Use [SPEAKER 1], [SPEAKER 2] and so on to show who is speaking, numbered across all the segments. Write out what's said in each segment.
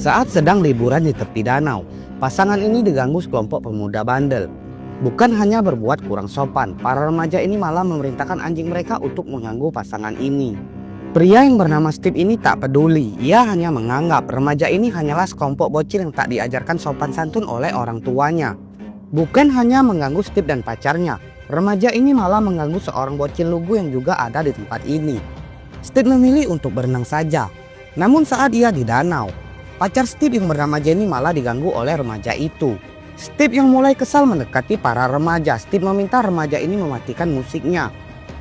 [SPEAKER 1] Saat sedang liburan di tepi danau, pasangan ini diganggu sekelompok pemuda bandel. Bukan hanya berbuat kurang sopan, para remaja ini malah memerintahkan anjing mereka untuk mengganggu pasangan ini. Pria yang bernama Steve ini tak peduli, ia hanya menganggap remaja ini hanyalah sekelompok bocil yang tak diajarkan sopan santun oleh orang tuanya. Bukan hanya mengganggu Steve dan pacarnya, remaja ini malah mengganggu seorang bocil lugu yang juga ada di tempat ini. Steve memilih untuk berenang saja, namun saat ia di danau, pacar Steve yang bernama Jenny malah diganggu oleh remaja itu. Steve yang mulai kesal mendekati para remaja. Steve meminta remaja ini mematikan musiknya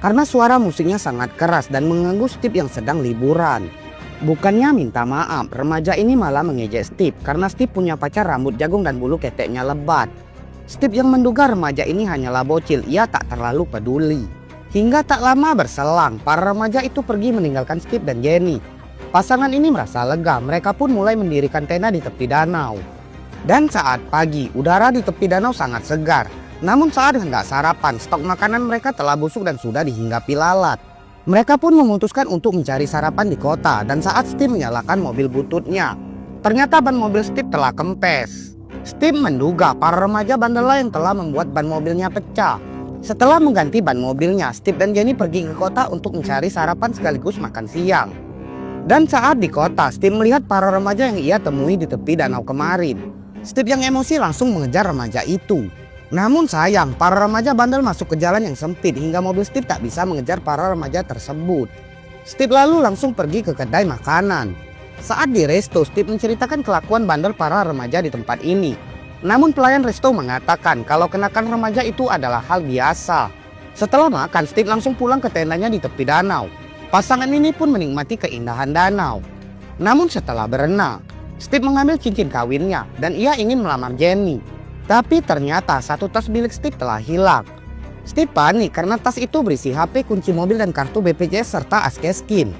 [SPEAKER 1] karena suara musiknya sangat keras dan mengganggu Steve yang sedang liburan. Bukannya minta maaf, remaja ini malah mengejek Steve karena Steve punya pacar rambut jagung dan bulu keteknya lebat. Steve yang menduga remaja ini hanyalah bocil, ia tak terlalu peduli. Hingga tak lama berselang, para remaja itu pergi meninggalkan Steve dan Jenny. Pasangan ini merasa lega, mereka pun mulai mendirikan tenda di tepi danau. Dan saat pagi, udara di tepi danau sangat segar. Namun saat hendak sarapan, stok makanan mereka telah busuk dan sudah dihinggapi lalat. Mereka pun memutuskan untuk mencari sarapan di kota, dan saat Steve menyalakan mobil bututnya, ternyata ban mobil Steve telah kempes. Steve menduga para remaja bandel yang telah membuat ban mobilnya pecah. Setelah mengganti ban mobilnya, Steve dan Jenny pergi ke kota untuk mencari sarapan sekaligus makan siang. Dan saat di kota, Steve melihat para remaja yang ia temui di tepi danau kemarin. Steve yang emosi langsung mengejar remaja itu. Namun sayang, para remaja bandel masuk ke jalan yang sempit hingga mobil Steve tak bisa mengejar para remaja tersebut. Steve lalu langsung pergi ke kedai makanan. Saat di resto, Steve menceritakan kelakuan bandel para remaja di tempat ini. Namun pelayan resto mengatakan kalau kenakan remaja itu adalah hal biasa. Setelah makan, Steve langsung pulang ke tendanya di tepi danau. Pasangan ini pun menikmati keindahan danau. Namun setelah berenang, Steve mengambil cincin kawinnya dan ia ingin melamar Jenny. Tapi ternyata satu tas milik Steve telah hilang. Steve panik karena tas itu berisi HP, kunci mobil dan kartu BPJS serta Askeskin.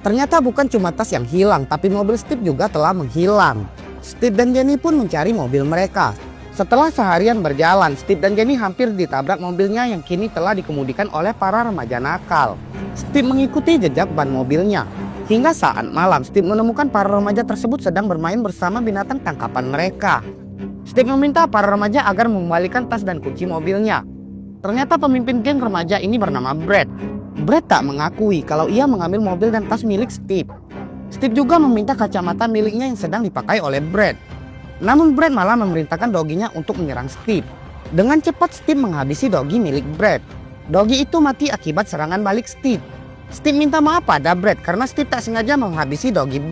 [SPEAKER 1] Ternyata bukan cuma tas yang hilang, tapi mobil Steve juga telah menghilang. Steve dan Jenny pun mencari mobil mereka. Setelah seharian berjalan, Steve dan Jenny hampir ditabrak mobilnya yang kini telah dikemudikan oleh para remaja nakal. Steve mengikuti jejak ban mobilnya. Hingga saat malam, Steve menemukan para remaja tersebut sedang bermain bersama binatang tangkapan mereka. Steve meminta para remaja agar mengembalikan tas dan kunci mobilnya. Ternyata pemimpin geng remaja ini bernama Brad. Brad tak mengakui kalau ia mengambil mobil dan tas milik Steve. Steve juga meminta kacamata miliknya yang sedang dipakai oleh Brad. Namun Brad malah memerintahkan doginya untuk menyerang Steve. Dengan cepat Steve menghabisi dogi milik Brad. Dogi itu mati akibat serangan balik Steve. Steve minta maaf pada Brad karena Steve tak sengaja menghabisi dogi